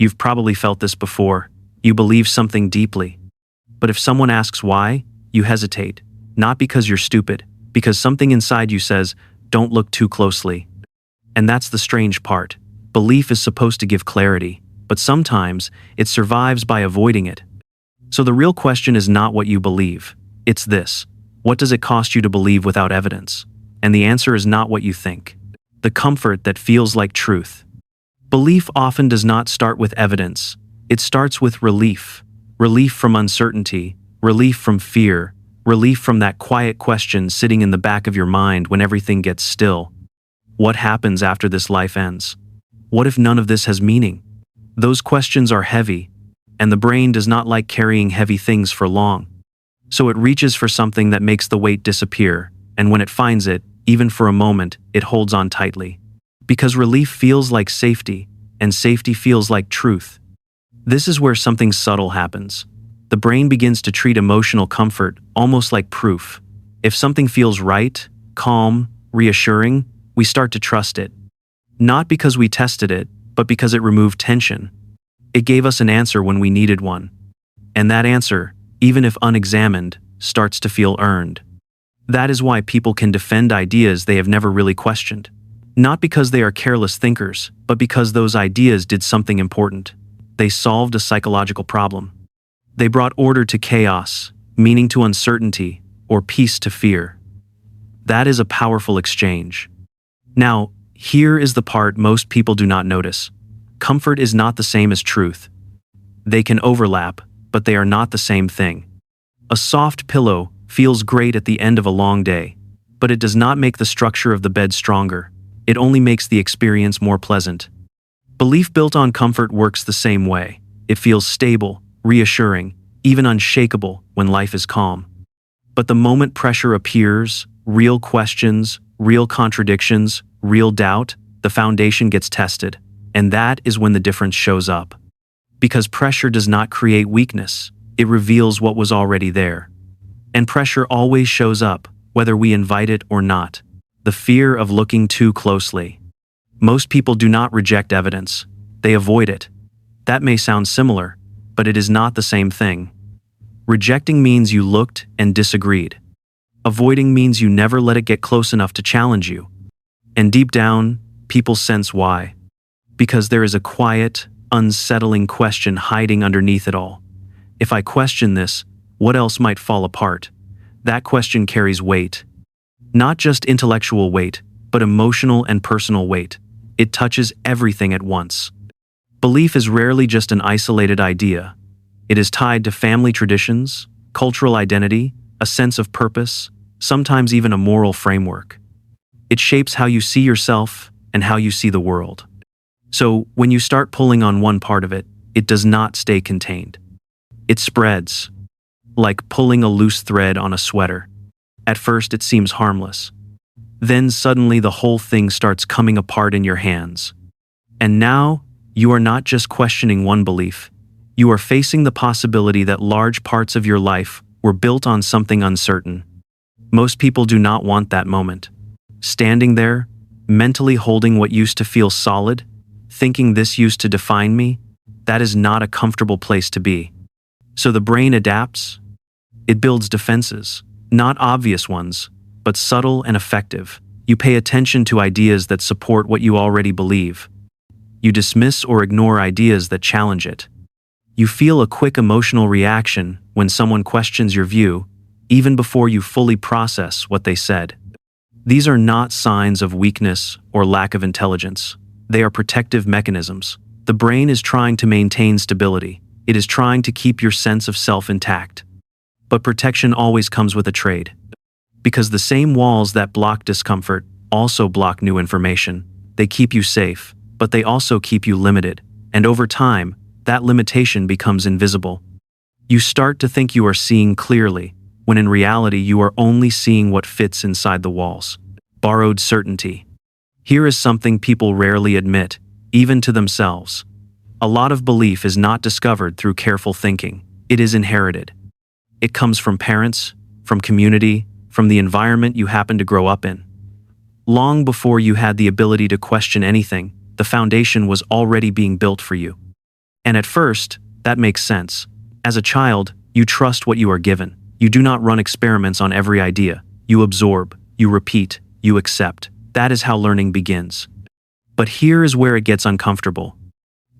You've probably felt this before. You believe something deeply. But if someone asks why, you hesitate. Not because you're stupid, because something inside you says, don't look too closely. And that's the strange part. Belief is supposed to give clarity, but sometimes it survives by avoiding it. So the real question is not what you believe. It's this: what does it cost you to believe without evidence? And the answer is not what you think. The comfort that feels like truth. Belief often does not start with evidence. It starts with relief. Relief from uncertainty, relief from fear, relief from that quiet question sitting in the back of your mind when everything gets still. What happens after this life ends? What if none of this has meaning? Those questions are heavy, and the brain does not like carrying heavy things for long. So it reaches for something that makes the weight disappear, and when it finds it, even for a moment, it holds on tightly. Because relief feels like safety, and safety feels like truth. This is where something subtle happens. The brain begins to treat emotional comfort almost like proof. If something feels right, calm, reassuring, we start to trust it. Not because we tested it, but because it removed tension. It gave us an answer when we needed one. And that answer, even if unexamined, starts to feel earned. That is why people can defend ideas they have never really questioned. Not because they are careless thinkers, but because those ideas did something important. They solved a psychological problem. They brought order to chaos, meaning to uncertainty, or peace to fear. That is a powerful exchange. Now, here is the part most people do not notice. Comfort is not the same as truth. They can overlap, but they are not the same thing. A soft pillow feels great at the end of a long day, but it does not make the structure of the bed stronger. It only makes the experience more pleasant. Belief built on comfort works the same way. It feels stable, reassuring, even unshakable when life is calm. But the moment pressure appears, real questions, real contradictions, real doubt, the foundation gets tested, and that is when the difference shows up. Because pressure does not create weakness, it reveals what was already there. And pressure always shows up, whether we invite it or not. The fear of looking too closely. Most people do not reject evidence. They avoid it. That may sound similar, but it is not the same thing. Rejecting means you looked and disagreed. Avoiding means you never let it get close enough to challenge you. And deep down, people sense why. Because there is a quiet, unsettling question hiding underneath it all. If I question this, what else might fall apart? That question carries weight. Not just intellectual weight, but emotional and personal weight. It touches everything at once. Belief is rarely just an isolated idea. It is tied to family traditions, cultural identity, a sense of purpose, sometimes even a moral framework. It shapes how you see yourself and how you see the world. So, when you start pulling on one part of it, it does not stay contained. It spreads, like pulling a loose thread on a sweater. At first, it seems harmless. Then suddenly the whole thing starts coming apart in your hands. And now, you are not just questioning one belief. You are facing the possibility that large parts of your life were built on something uncertain. Most people do not want that moment. Standing there, mentally holding what used to feel solid, thinking this used to define me, that is not a comfortable place to be. So the brain adapts. It builds defenses, not obvious ones, but subtle and effective. You pay attention to ideas that support what you already believe. You dismiss or ignore ideas that challenge it. You feel a quick emotional reaction when someone questions your view, even before you fully process what they said. These are not signs of weakness or lack of intelligence. They are protective mechanisms. The brain is trying to maintain stability. It is trying to keep your sense of self intact. But protection always comes with a trade. Because the same walls that block discomfort also block new information. They keep you safe, but they also keep you limited. And over time, that limitation becomes invisible. You start to think you are seeing clearly, when in reality you are only seeing what fits inside the walls. Borrowed certainty. Here is something people rarely admit, even to themselves. A lot of belief is not discovered through careful thinking. It is inherited. It comes from parents, from community, from the environment you happen to grow up in. Long before you had the ability to question anything, the foundation was already being built for you. And at first, that makes sense. As a child, you trust what you are given. You do not run experiments on every idea. You absorb, you repeat, you accept. That is how learning begins. But here is where it gets uncomfortable.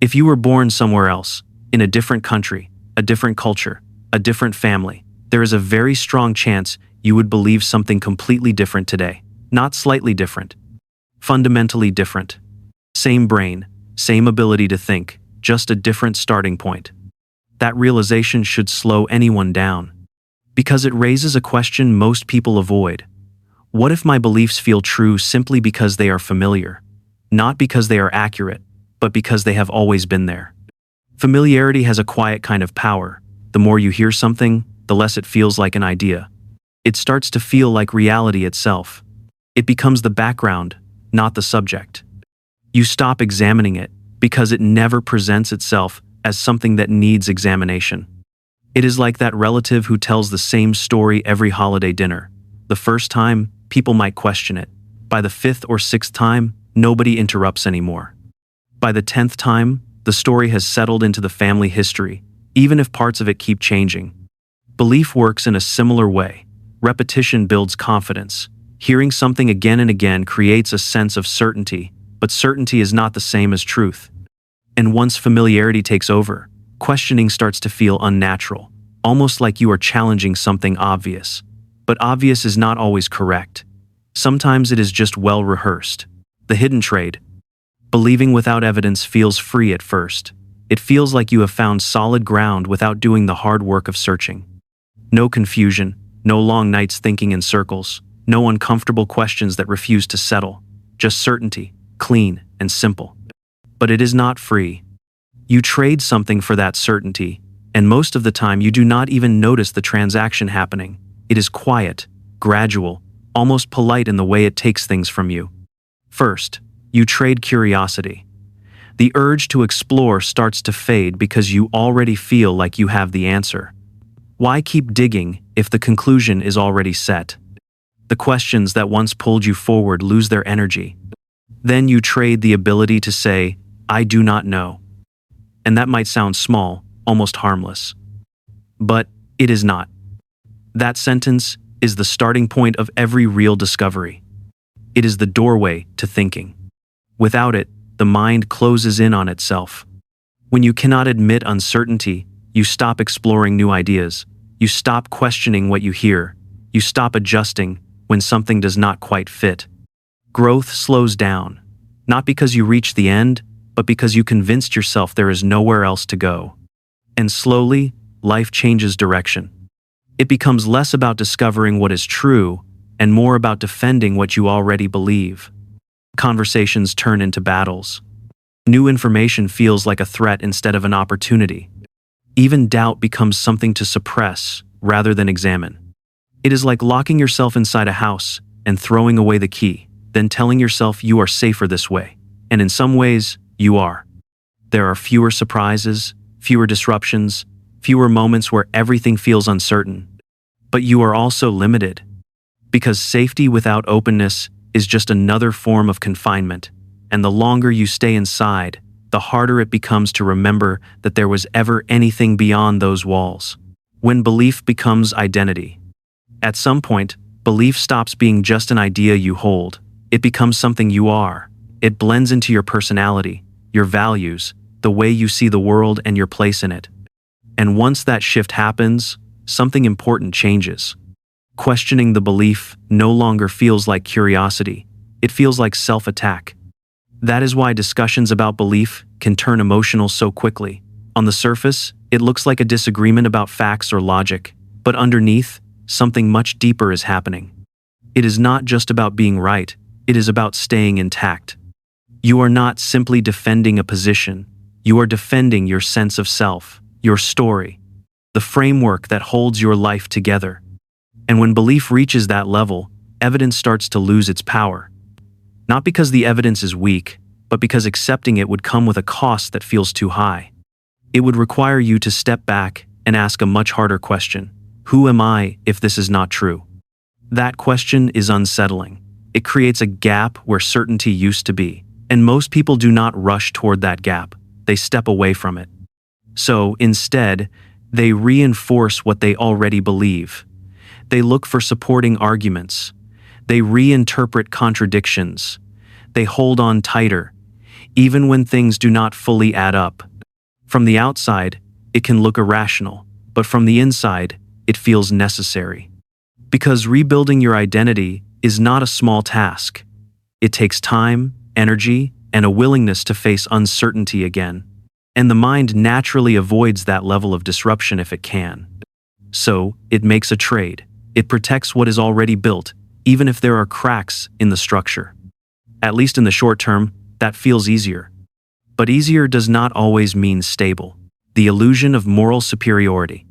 If you were born somewhere else, in a different country, a different culture, a different family, there is a very strong chance you would believe something completely different today. Not slightly different. Fundamentally different. Same brain, same ability to think, just a different starting point. That realization should slow anyone down. Because it raises a question most people avoid. What if my beliefs feel true simply because they are familiar? Not because they are accurate, but because they have always been there. Familiarity has a quiet kind of power. The more you hear something, the less it feels like an idea. It starts to feel like reality itself. It becomes the background, not the subject. You stop examining it because it never presents itself as something that needs examination. It is like that relative who tells the same story every holiday dinner. The first time, people might question it. By the fifth or sixth time, nobody interrupts anymore. By the 10th time, the story has settled into the family history, even if parts of it keep changing. Belief works in a similar way. Repetition builds confidence. Hearing something again and again creates a sense of certainty, but certainty is not the same as truth. And once familiarity takes over, questioning starts to feel unnatural, almost like you are challenging something obvious. But obvious is not always correct. Sometimes it is just well rehearsed. The hidden trade. Believing without evidence feels free at first. It feels like you have found solid ground without doing the hard work of searching. No confusion, no long nights thinking in circles, no uncomfortable questions that refuse to settle. Just certainty, clean and simple. But it is not free. You trade something for that certainty, and most of the time you do not even notice the transaction happening. It is quiet, gradual, almost polite in the way it takes things from you. First, you trade curiosity. The urge to explore starts to fade because you already feel like you have the answer. Why keep digging if the conclusion is already set? The questions that once pulled you forward lose their energy. Then you trade the ability to say, "I do not know." And that might sound small, almost harmless. But it is not. That sentence is the starting point of every real discovery. It is the doorway to thinking. Without it, the mind closes in on itself. When you cannot admit uncertainty, you stop exploring new ideas. You stop questioning what you hear. You stop adjusting when something does not quite fit. Growth slows down, not because you reach the end, but because you convinced yourself there is nowhere else to go. And slowly, life changes direction. It becomes less about discovering what is true and more about defending what you already believe. Conversations turn into battles. New information feels like a threat instead of an opportunity. Even doubt becomes something to suppress rather than examine. It is like locking yourself inside a house and throwing away the key, then telling yourself you are safer this way. And in some ways, you are. There are fewer surprises, fewer disruptions, fewer moments where everything feels uncertain. But you are also limited. Because safety without openness is just another form of confinement, and the longer you stay inside, the harder it becomes to remember that there was ever anything beyond those walls. When belief becomes identity. At some point, belief stops being just an idea you hold. It becomes something you are. It blends into your personality, your values, the way you see the world and your place in it. And once that shift happens, something important changes. Questioning the belief no longer feels like curiosity. It feels like self-attack. That is why discussions about belief can turn emotional so quickly. On the surface, it looks like a disagreement about facts or logic, but underneath, something much deeper is happening. It is not just about being right, it is about staying intact. You are not simply defending a position, you are defending your sense of self, your story, the framework that holds your life together. And when belief reaches that level, evidence starts to lose its power. Not because the evidence is weak, but because accepting it would come with a cost that feels too high. It would require you to step back and ask a much harder question. Who am I if this is not true? That question is unsettling. It creates a gap where certainty used to be, and most people do not rush toward that gap. They step away from it. So, instead, they reinforce what they already believe. They look for supporting arguments. They reinterpret contradictions. They hold on tighter, even when things do not fully add up. From the outside, it can look irrational, but from the inside, it feels necessary. Because rebuilding your identity is not a small task. It takes time, energy, and a willingness to face uncertainty again. And the mind naturally avoids that level of disruption if it can. So, it makes a trade. It protects what is already built, even if there are cracks in the structure. At least in the short term, that feels easier. But easier does not always mean stable. The illusion of moral superiority.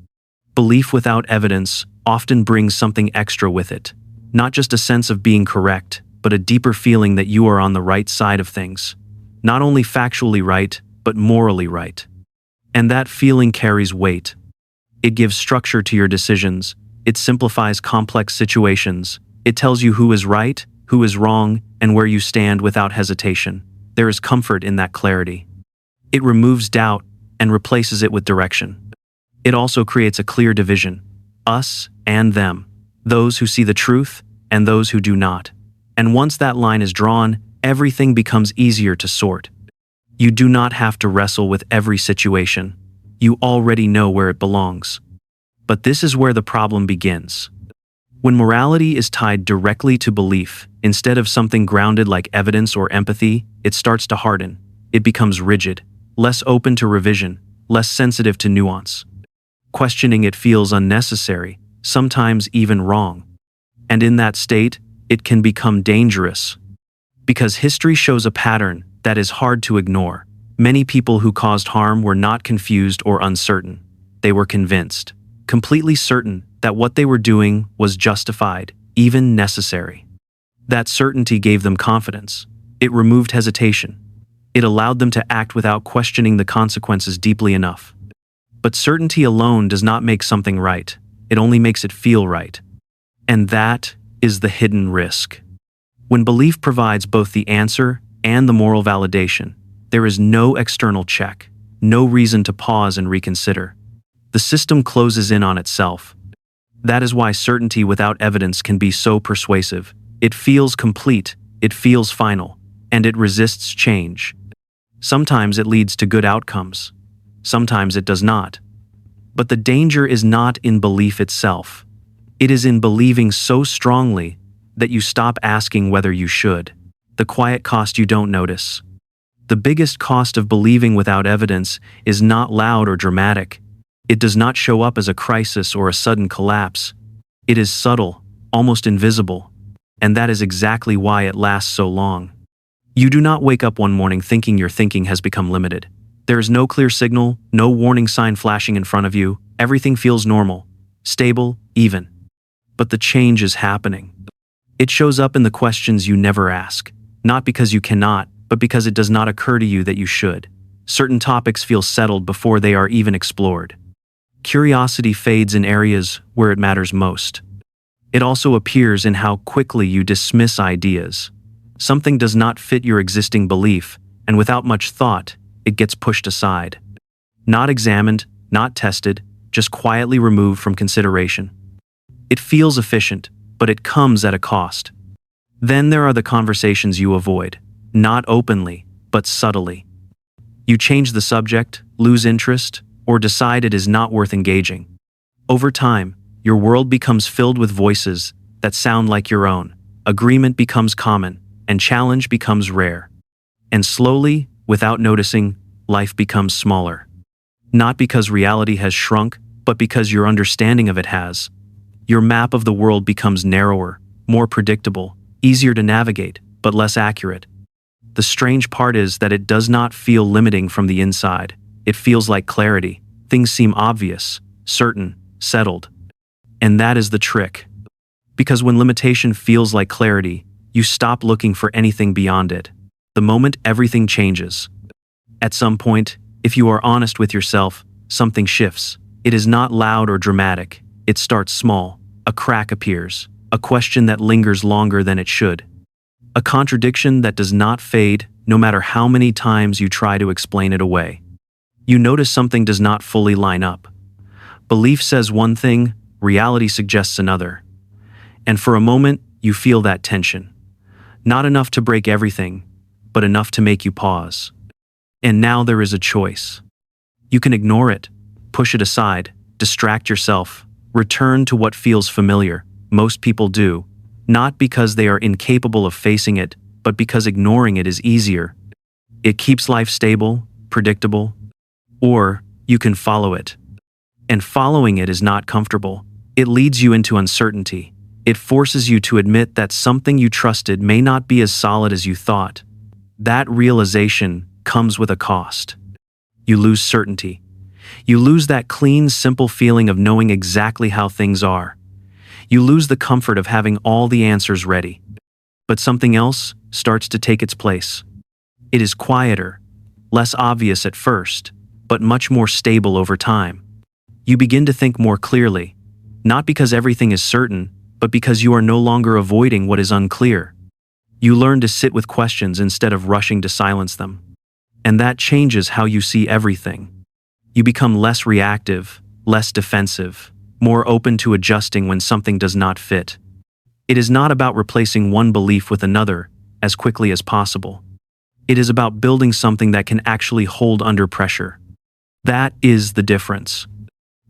Belief without evidence often brings something extra with it. Not just a sense of being correct, but a deeper feeling that you are on the right side of things. Not only factually right, but morally right. And that feeling carries weight. It gives structure to your decisions. It simplifies complex situations. It tells you who is right, who is wrong, and where you stand without hesitation. There is comfort in that clarity. It removes doubt and replaces it with direction. It also creates a clear division. Us and them. Those who see the truth and those who do not. And once that line is drawn, everything becomes easier to sort. You do not have to wrestle with every situation. You already know where it belongs. But this is where the problem begins. When morality is tied directly to belief, instead of something grounded like evidence or empathy, it starts to harden. It becomes rigid, less open to revision, less sensitive to nuance. Questioning it feels unnecessary, sometimes even wrong. And in that state, it can become dangerous. Because history shows a pattern that is hard to ignore. Many people who caused harm were not confused or uncertain. They were convinced, completely certain that what they were doing was justified, even necessary. That certainty gave them confidence. It removed hesitation. It allowed them to act without questioning the consequences deeply enough. But certainty alone does not make something right. It only makes it feel right. And that is the hidden risk. When belief provides both the answer and the moral validation, there is no external check, no reason to pause and reconsider. The system closes in on itself. That is why certainty without evidence can be so persuasive. It feels complete, it feels final, and it resists change. Sometimes it leads to good outcomes. Sometimes it does not. But the danger is not in belief itself. It is in believing so strongly that you stop asking whether you should. The quiet cost you don't notice. The biggest cost of believing without evidence is not loud or dramatic. It does not show up as a crisis or a sudden collapse. It is subtle, almost invisible. And that is exactly why it lasts so long. You do not wake up one morning thinking your thinking has become limited. There is no clear signal, no warning sign flashing in front of you. Everything feels normal, stable, even. But the change is happening. It shows up in the questions you never ask, not because you cannot, but because it does not occur to you that you should. Certain topics feel settled before they are even explored. Curiosity fades in areas where it matters most. It also appears in how quickly you dismiss ideas. Something does not fit your existing belief, and without much thought, it gets pushed aside. Not examined, not tested, just quietly removed from consideration. It feels efficient, but it comes at a cost. Then there are the conversations you avoid, not openly, but subtly. You change the subject, lose interest, or decide it is not worth engaging. Over time, your world becomes filled with voices that sound like your own. Agreement becomes common, and challenge becomes rare. And slowly, without noticing, life becomes smaller. Not because reality has shrunk, but because your understanding of it has. Your map of the world becomes narrower, more predictable, easier to navigate, but less accurate. The strange part is that it does not feel limiting from the inside. It feels like clarity. Things seem obvious, certain, settled. And that is the trick. Because when limitation feels like clarity, you stop looking for anything beyond it. The moment everything changes. At some point, if you are honest with yourself, something shifts. It is not loud or dramatic. It starts small. A crack appears. A question that lingers longer than it should. A contradiction that does not fade, no matter how many times you try to explain it away. You notice something does not fully line up. Belief says one thing, reality suggests another. And for a moment, you feel that tension. Not enough to break everything, but enough to make you pause. And now there is a choice. You can ignore it, push it aside, distract yourself, return to what feels familiar. Most people do, not because they are incapable of facing it, but because ignoring it is easier. It keeps life stable, predictable. Or you can follow it. And following it is not comfortable. It leads you into uncertainty. It forces you to admit that something you trusted may not be as solid as you thought. That realization comes with a cost. You lose certainty. You lose that clean, simple feeling of knowing exactly how things are. You lose the comfort of having all the answers ready. But something else starts to take its place. It is quieter, less obvious at first, but much more stable over time. You begin to think more clearly, not because everything is certain, but because you are no longer avoiding what is unclear. You learn to sit with questions instead of rushing to silence them. And that changes how you see everything. You become less reactive, less defensive, more open to adjusting when something does not fit. It is not about replacing one belief with another as quickly as possible. It is about building something that can actually hold under pressure. That is the difference.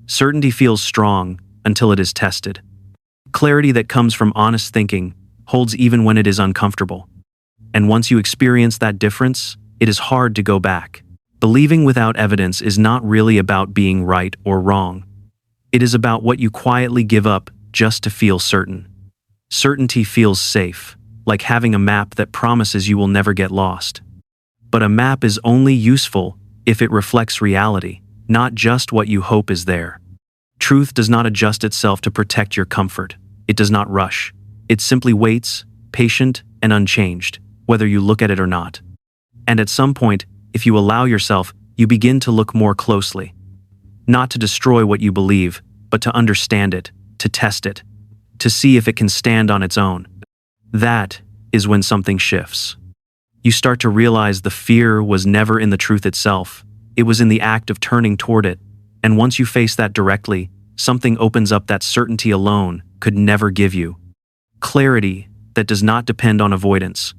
Certainty feels strong until it is tested. Clarity that comes from honest thinking holds even when it is uncomfortable. And once you experience that difference, it is hard to go back. Believing without evidence is not really about being right or wrong. It is about what you quietly give up just to feel certain. Certainty feels safe, like having a map that promises you will never get lost. But a map is only useful if it reflects reality, not just what you hope is there. Truth does not adjust itself to protect your comfort. It does not rush. It simply waits, patient and unchanged, whether you look at it or not. And at some point, if you allow yourself, you begin to look more closely. Not to destroy what you believe, but to understand it, to test it, to see if it can stand on its own. That is when something shifts. You start to realize the fear was never in the truth itself. It was in the act of turning toward it. And once you face that directly, something opens up that certainty alone could never give you. Clarity that does not depend on avoidance.